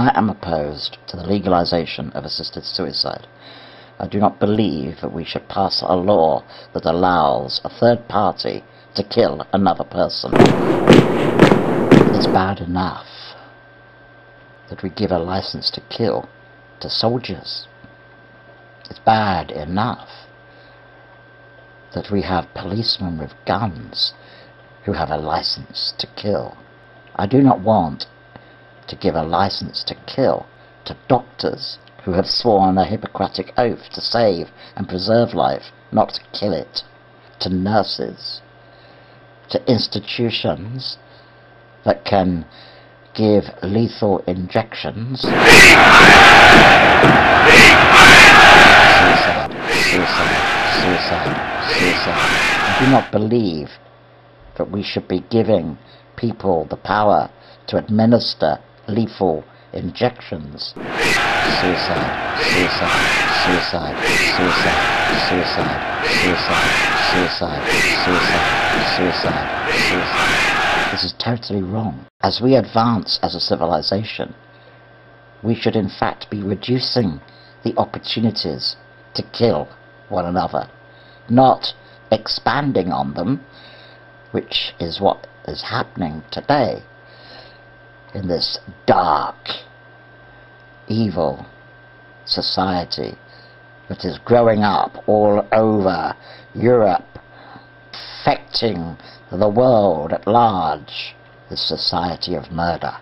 I am opposed to the legalization of assisted suicide. I do not believe that we should pass a law that allows a third party to kill another person. It's bad enough that we give a license to kill to soldiers. It's bad enough that we have policemen with guns who have a license to kill. I do not want to give a license to kill to doctors who have sworn a Hippocratic oath to save and preserve life, not to kill it, to nurses, to institutions that can give lethal injections. Suicide. I do not believe that we should be giving people the power to administer lethal injections. Suicide. This is totally wrong. As we advance as a civilization, we should in fact be reducing the opportunities to kill one another, not expanding on them, which is what is happening today in this dark, evil society that is growing up all over Europe, affecting the world at large. This society of murder,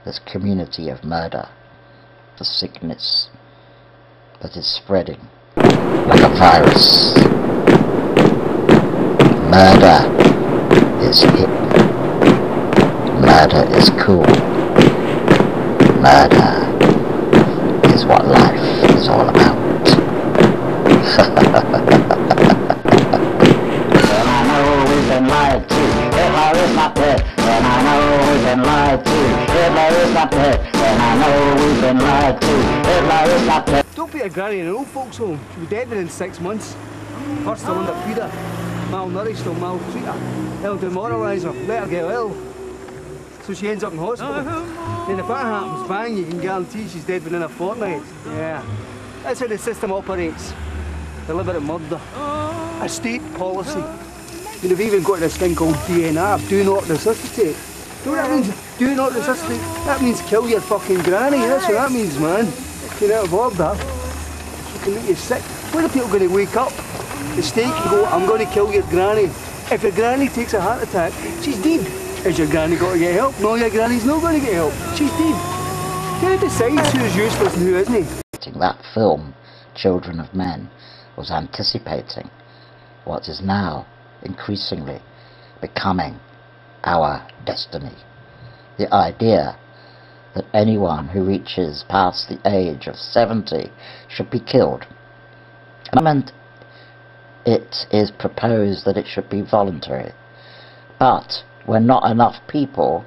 this community of murder, the sickness that is spreading like a virus. Murder is hip. Murder is cool. Murder is what life is all about. And I know we've been lied to. Hitler is not dead. And I know we've been lied to. Hitler is not dead. And I know we've been lied to. Hitler is not dead. Don't put your granny in an old folks home. She'll be dead within 6 months. First the one that feed her, malnourished or maltreat her. They'll demoralise her, let her get ill. So she ends up in hospital. Then if that happens, bang, you can guarantee she's dead within a fortnight. Yeah. That's how the system operates. Deliberate murder. A state policy. And they've even got this thing called DNR, do not resuscitate. You know what that means? Do not resuscitate. That means kill your fucking granny. That's what that means, man. Get out of order. She can make you sick. When are people going to wake up? The state can go, I'm going to kill your granny. If your granny takes a heart attack, she's dead. Is your granny got to get help? No, your granny's not going to get help. She's dead. Who decides who's useless and who isn't? That film, Children of Men, was anticipating what is now increasingly becoming our destiny. The idea that anyone who reaches past the age of 70 should be killed. And it is proposed that it should be voluntary. But when not enough people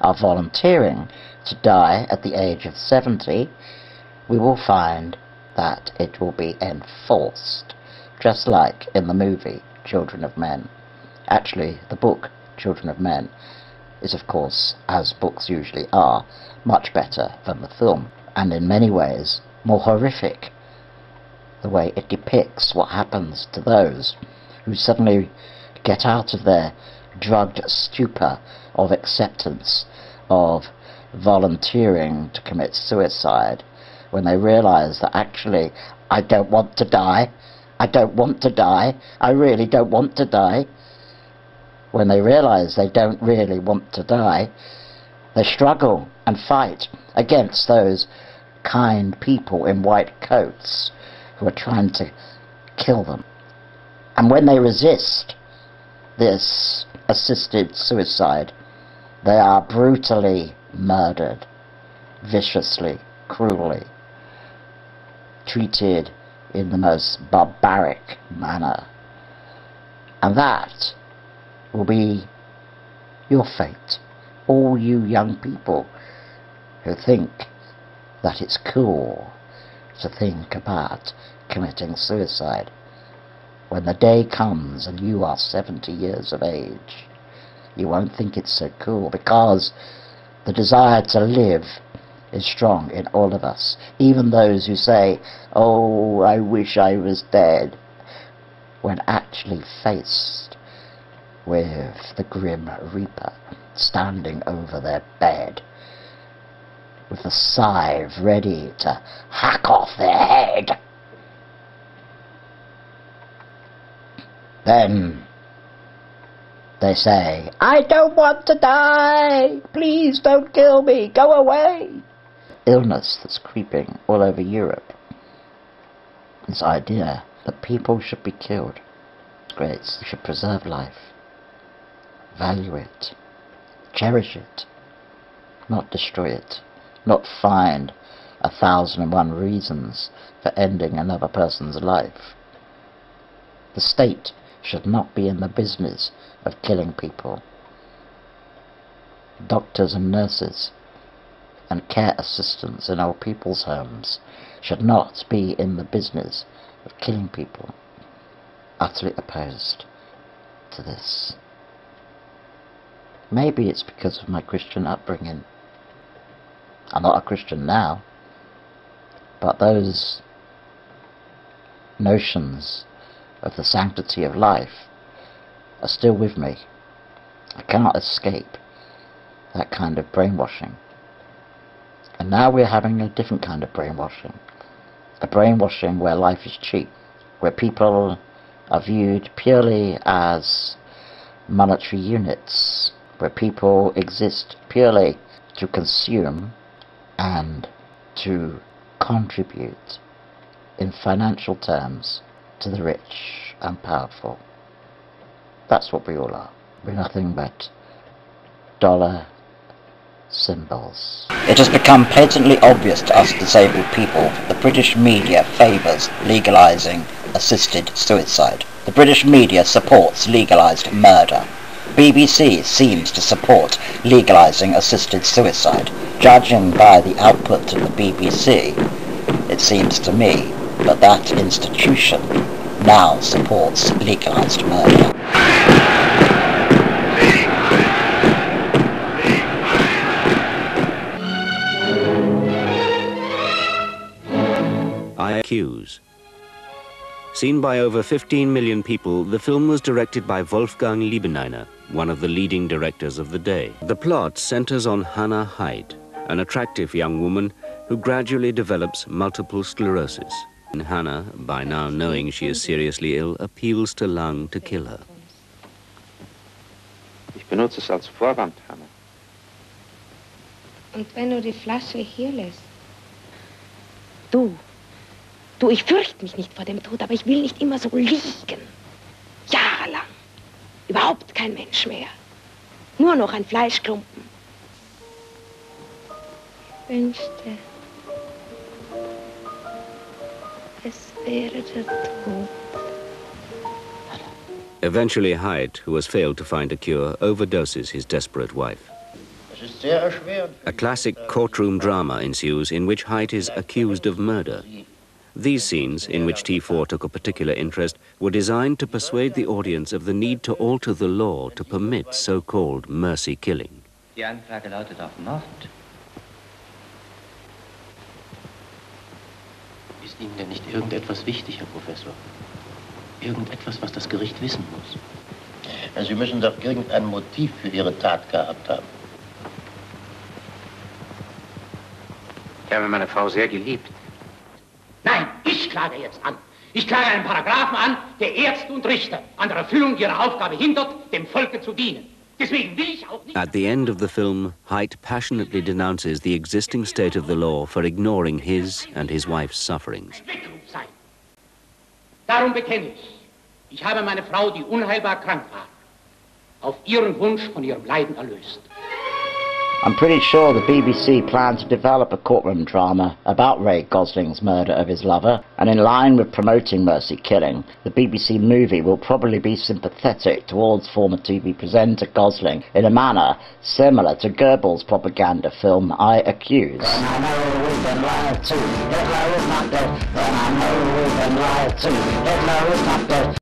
are volunteering to die at the age of 70, we will find that it will be enforced, just like in the movie Children of Men. Actually, the book Children of Men is, of course, as books usually are, much better than the film, and in many ways more horrific, the way it depicts what happens to those who suddenly get out of their drugged stupor of acceptance of volunteering to commit suicide, when they realize that actually, I don't want to die, I don't want to die, I really don't want to die. When they realize they don't really want to die, they struggle and fight against those kind people in white coats who are trying to kill them. And when they resist this assisted suicide, they are brutally murdered, viciously, cruelly, treated in the most barbaric manner. And that will be your fate, all you young people who think that it's cool to think about committing suicide. When the day comes and you are 70 years of age, you won't think it's so cool, because The desire to live is strong in all of us, even those who say, "Oh, I wish I was dead," when actually faced with the grim reaper standing over their bed with a scythe ready to hack off their head. Then they say, "I don't want to die, please don't kill me, go away." Illness that's creeping all over Europe. This idea that people should be killed. Great, we should preserve life, value it, cherish it, not destroy it, not find 1,001 reasons for ending another person's life. The state should not be in the business of killing people. Doctors and nurses and care assistants in old people's homes should not be in the business of killing people. Utterly opposed to this. Maybe it's because of my Christian upbringing. I'm not a Christian now, but those notions of the sanctity of life are still with me. I cannot escape that kind of brainwashing. And now we're having a different kind of brainwashing. A brainwashing where life is cheap, where people are viewed purely as monetary units, where people exist purely to consume and to contribute in financial terms to the rich and powerful. That's what we all are. We're nothing but dollar symbols. It has become patently obvious to us disabled people that the British media favours legalising assisted suicide. The British media supports legalised murder. BBC seems to support legalising assisted suicide. Judging by the output of the BBC, it seems to me that that institution now supports legalised murder. ACCUSE. Seen by over 15 million people, the film was directed by Wolfgang Liebeneiner, one of the leading directors of the day. The plot centers on Hannah Hyde, an attractive young woman who gradually develops multiple sclerosis. And Hannah, by now knowing she is seriously ill, appeals to Lang to kill her. Ich benutze es als Vorwand, Hannah. Und wenn du die Flasche hier lässt? Du, ich fürchte mich nicht vor dem Tod, aber ich will nicht immer so liegen. Jahrelang. Überhaupt kein Mensch mehr. Nur noch ein Fleischklumpen. Ich wünschte, es wäre der Tod. Eventually, Hyde, who has failed to find a cure, overdoses his desperate wife. A classic courtroom drama ensues in which Hyde is accused of murder. These scenes, in which T4 took a particular interest, were designed to persuade the audience of the need to alter the law to permit so-called mercy killing. Die Anklage lautet auf Mord. Ist Ihnen denn nicht irgendetwas wichtig, Herr Professor? Irgendetwas, was das Gericht wissen muss? Sie müssen doch irgendein Motiv für Ihre Tat gehabt haben. Ich habe meine Frau sehr geliebt. Nein, ich klage jetzt an. Ich klage einen Paragraphen an, der Ärzte und Richter an der Erfüllung ihrer Aufgabe hindert, dem Volke zu dienen. Deswegen will ich auch nicht... At the end of the film, Hyde passionately denounces the existing state of the law for ignoring his and his wife's sufferings. Weckruf sein. Darum bekenne ich habe meine Frau, die unheilbar krank war, auf ihren Wunsch von ihrem Leiden erlöst. I'm pretty sure the BBC planned to develop a courtroom drama about Ray Gosling's murder of his lover, and in line with promoting mercy killing, the BBC movie will probably be sympathetic towards former TV presenter Gosling in a manner similar to Goebbels' propaganda film I Accuse. Then I know we've been lied to. Hitler is not dead. Then I know we've been lied to. Hitler is not dead.